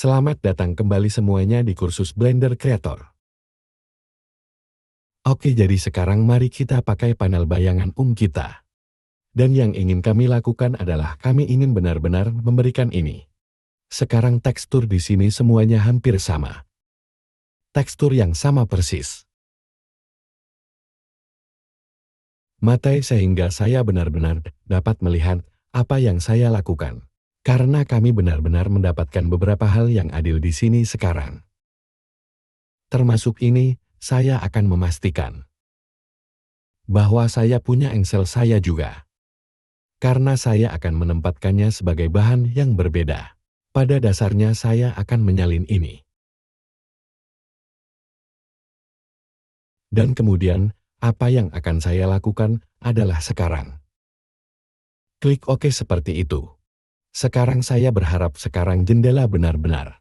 Selamat datang kembali semuanya di kursus Blender Creator. Oke, jadi sekarang mari kita pakai panel bayangan kita. Dan yang ingin kami lakukan adalah kami ingin benar-benar memberikan ini. Sekarang tekstur di sini semuanya hampir sama. Tekstur yang sama persis. Mata sehingga saya benar-benar dapat melihat apa yang saya lakukan. Karena kami benar-benar mendapatkan beberapa hal yang adil di sini sekarang. Termasuk ini, saya akan memastikan bahwa saya punya engsel saya juga. Karena saya akan menempatkannya sebagai bahan yang berbeda. Pada dasarnya saya akan menyalin ini. Dan kemudian, apa yang akan saya lakukan adalah sekarang. Klik OK seperti itu. Sekarang saya berharap sekarang jendela benar-benar.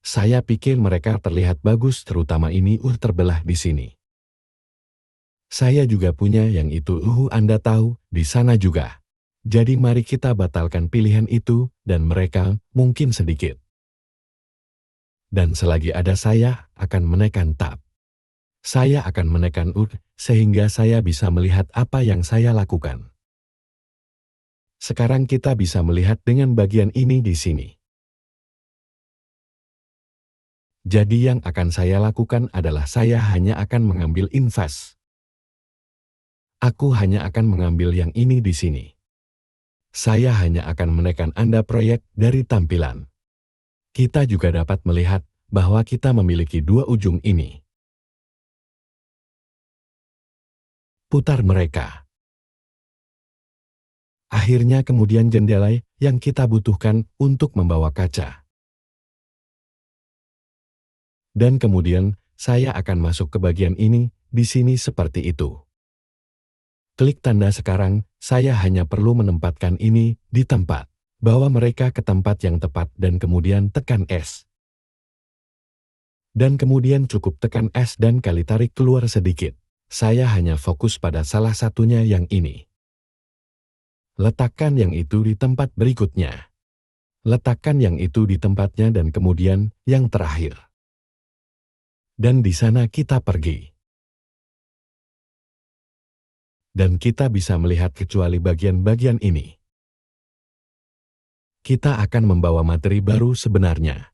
Saya pikir mereka terlihat bagus, terutama ini terbelah di sini. Saya juga punya yang itu, Anda tahu, di sana juga. Jadi mari kita batalkan pilihan itu, dan mereka mungkin sedikit. Dan selagi ada saya akan menekan tab. Saya akan menekan sehingga saya bisa melihat apa yang saya lakukan. Sekarang kita bisa melihat dengan bagian ini di sini. Jadi yang akan saya lakukan adalah saya hanya akan mengambil invas. Aku hanya akan mengambil yang ini di sini. Saya hanya akan menekan Anda proyek dari tampilan. Kita juga dapat melihat bahwa kita memiliki dua ujung ini. Putar mereka. Akhirnya kemudian jendela yang kita butuhkan untuk membawa kaca. Dan kemudian saya akan masuk ke bagian ini, di sini seperti itu. Klik tanda sekarang, saya hanya perlu menempatkan ini di tempat. Bawa mereka ke tempat yang tepat dan kemudian tekan S. Dan kemudian cukup tekan S dan kali tarik keluar sedikit. Saya hanya fokus pada salah satunya yang ini. Letakkan yang itu di tempat berikutnya. Letakkan yang itu di tempatnya dan kemudian yang terakhir. Dan di sana kita pergi. Dan kita bisa melihat kecuali bagian-bagian ini. Kita akan membawa materi baru sebenarnya.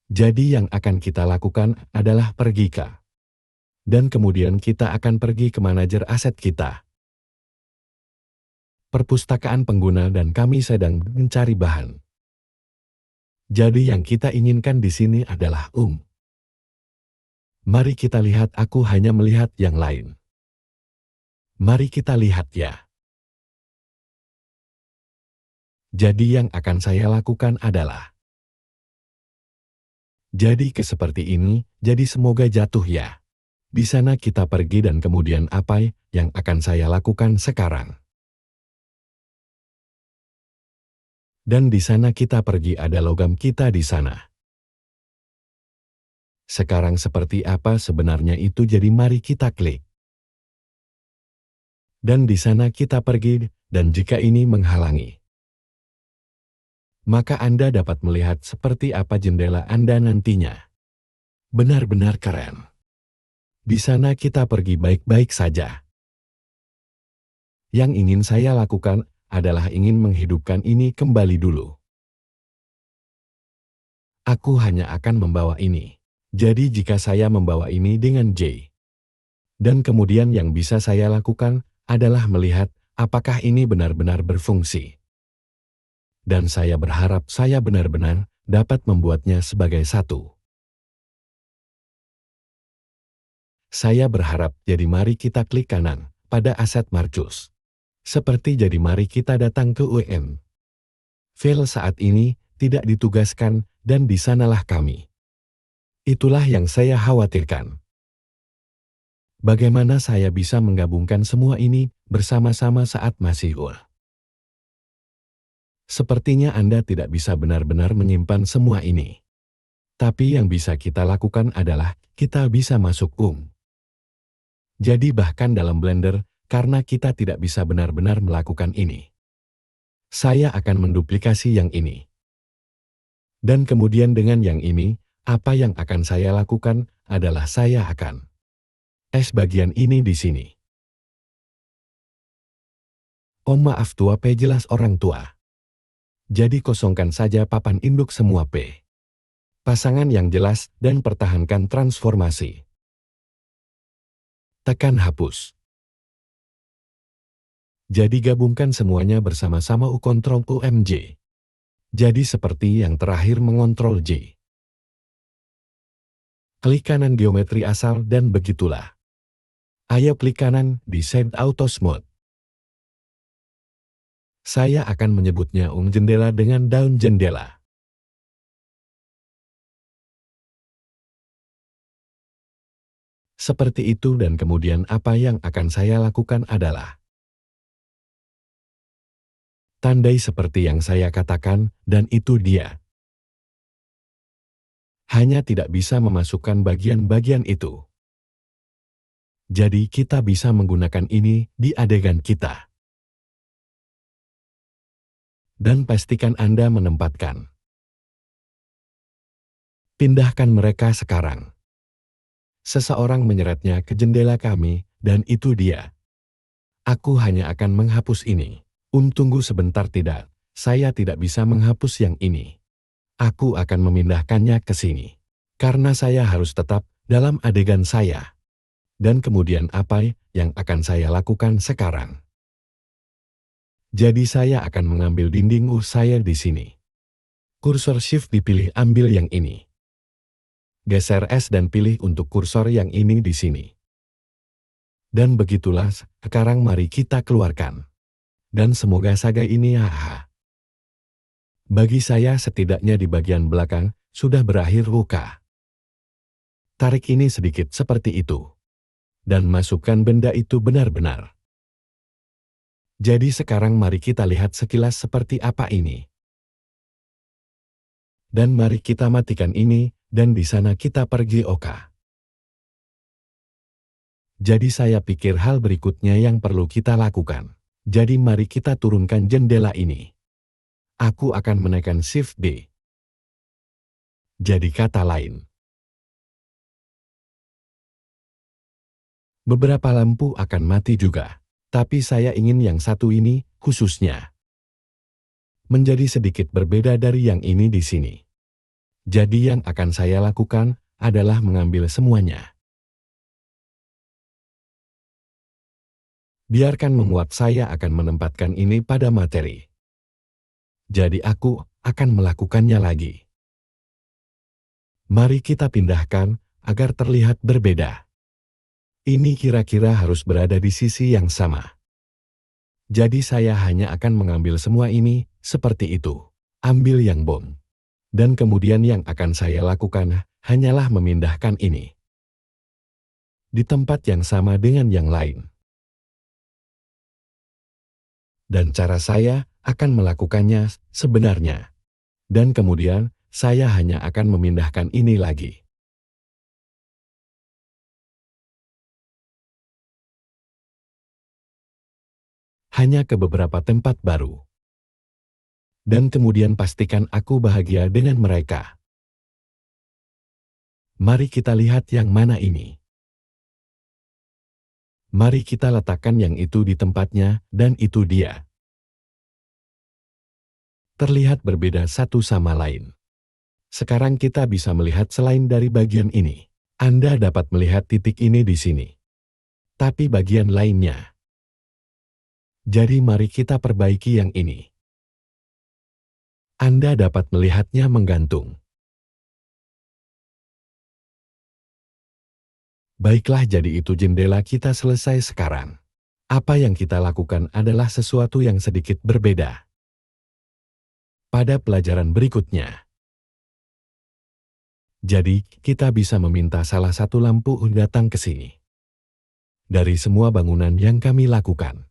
Jadi yang akan kita lakukan adalah pergi ke. Dan kemudian kita akan pergi ke manajer aset kita. Perpustakaan pengguna dan kami sedang mencari bahan. Jadi yang kita inginkan di sini adalah Mari kita lihat, aku hanya melihat yang lain. Mari kita lihat ya. Jadi yang akan saya lakukan adalah jadi seperti ini, jadi semoga jatuh ya. Di sana kita pergi dan kemudian apa yang akan saya lakukan sekarang. Dan di sana kita pergi, ada logam kita di sana. Sekarang seperti apa sebenarnya itu, jadi mari kita klik. Dan di sana kita pergi, dan jika ini menghalangi, maka Anda dapat melihat seperti apa jendela Anda nantinya. Benar-benar keren. Di sana kita pergi baik-baik saja. Yang ingin saya lakukan adalah ingin menghidupkan ini kembali dulu. Aku hanya akan membawa ini. Jadi jika saya membawa ini dengan J. Dan kemudian yang bisa saya lakukan adalah melihat apakah ini benar-benar berfungsi. Dan saya berharap saya benar-benar dapat membuatnya sebagai satu. Saya berharap, jadi mari kita klik kanan pada aset Marcus. Seperti jadi mari kita datang ke UN. File saat ini tidak ditugaskan dan di sanalah kami. Itulah yang saya khawatirkan. Bagaimana saya bisa menggabungkan semua ini bersama-sama saat masih Sepertinya Anda tidak bisa benar-benar menyimpan semua ini. Tapi yang bisa kita lakukan adalah kita bisa masuk Jadi bahkan dalam Blender, karena kita tidak bisa benar-benar melakukan ini. Saya akan menduplikasi yang ini. Dan kemudian dengan yang ini, apa yang akan saya lakukan adalah saya akan bagian ini di sini. Oh maaf tua P jelas orang tua. Jadi kosongkan saja papan induk semua P. Pasangan yang jelas dan pertahankan transformasi. Tekan hapus. Jadi gabungkan semuanya bersama-sama U Ctrl UMJ. Jadi seperti yang terakhir mengontrol J. Klik kanan geometri asal dan begitulah. Ayo klik kanan di Save Autos Mode. Saya akan menyebutnya jendela dengan daun jendela. Seperti itu dan kemudian apa yang akan saya lakukan adalah tandai seperti yang saya katakan, dan itu dia. Hanya tidak bisa memasukkan bagian-bagian itu. Jadi kita bisa menggunakan ini di adegan kita. Dan pastikan Anda menempatkan. Pindahkan mereka sekarang. Seseorang menyeretnya ke jendela kami, dan itu dia. Aku hanya akan menghapus ini. Tunggu sebentar tidak, saya tidak bisa menghapus yang ini. Aku akan memindahkannya ke sini. Karena saya harus tetap dalam adegan saya. Dan kemudian apa yang akan saya lakukan sekarang? Jadi saya akan mengambil dinding saya di sini. Kursor Shift dipilih ambil yang ini. Geser S dan pilih untuk kursor yang ini di sini. Dan begitulah, sekarang mari kita keluarkan. Dan semoga saga ini Bagi saya setidaknya di bagian belakang, sudah berakhir luka. Tarik ini sedikit seperti itu. Dan masukkan benda itu benar-benar. Jadi sekarang mari kita lihat sekilas seperti apa ini. Dan mari kita matikan ini, dan di sana kita pergi oka. Jadi saya pikir hal berikutnya yang perlu kita lakukan. Jadi mari kita turunkan jendela ini. Aku akan menekan Shift D. Jadi kata lain. Beberapa lampu akan mati juga. Tapi saya ingin yang satu ini, khususnya. Menjadi sedikit berbeda dari yang ini di sini. Jadi yang akan saya lakukan adalah mengambil semuanya. Biarkan memuat saya akan menempatkan ini pada materi. Jadi aku akan melakukannya lagi. Mari kita pindahkan agar terlihat berbeda. Ini kira-kira harus berada di sisi yang sama. Jadi saya hanya akan mengambil semua ini seperti itu. Ambil yang bom. Dan kemudian yang akan saya lakukan hanyalah memindahkan ini. Di tempat yang sama dengan yang lain. Dan cara saya akan melakukannya sebenarnya. Dan kemudian, saya hanya akan memindahkan ini lagi. Hanya ke beberapa tempat baru. Dan kemudian pastikan aku bahagia dengan mereka. Mari kita lihat yang mana ini. Mari kita letakkan yang itu di tempatnya, dan itu dia. Terlihat berbeda satu sama lain. Sekarang kita bisa melihat selain dari bagian ini. Anda dapat melihat titik ini di sini. Tapi bagian lainnya. Jadi mari kita perbaiki yang ini. Anda dapat melihatnya menggantung. Baiklah, jadi itu jendela kita selesai sekarang. Apa yang kita lakukan adalah sesuatu yang sedikit berbeda. Pada pelajaran berikutnya. Jadi, kita bisa meminta salah satu lampu datang ke sini. Dari semua bangunan yang kami lakukan.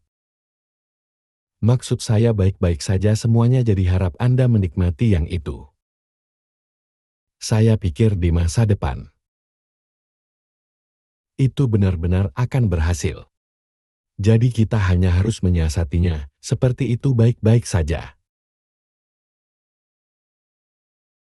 Maksud saya baik-baik saja semuanya, jadi harap Anda menikmati yang itu. Saya pikir di masa depan. Itu benar-benar akan berhasil. Jadi kita hanya harus menyiasatinya, seperti itu baik-baik saja.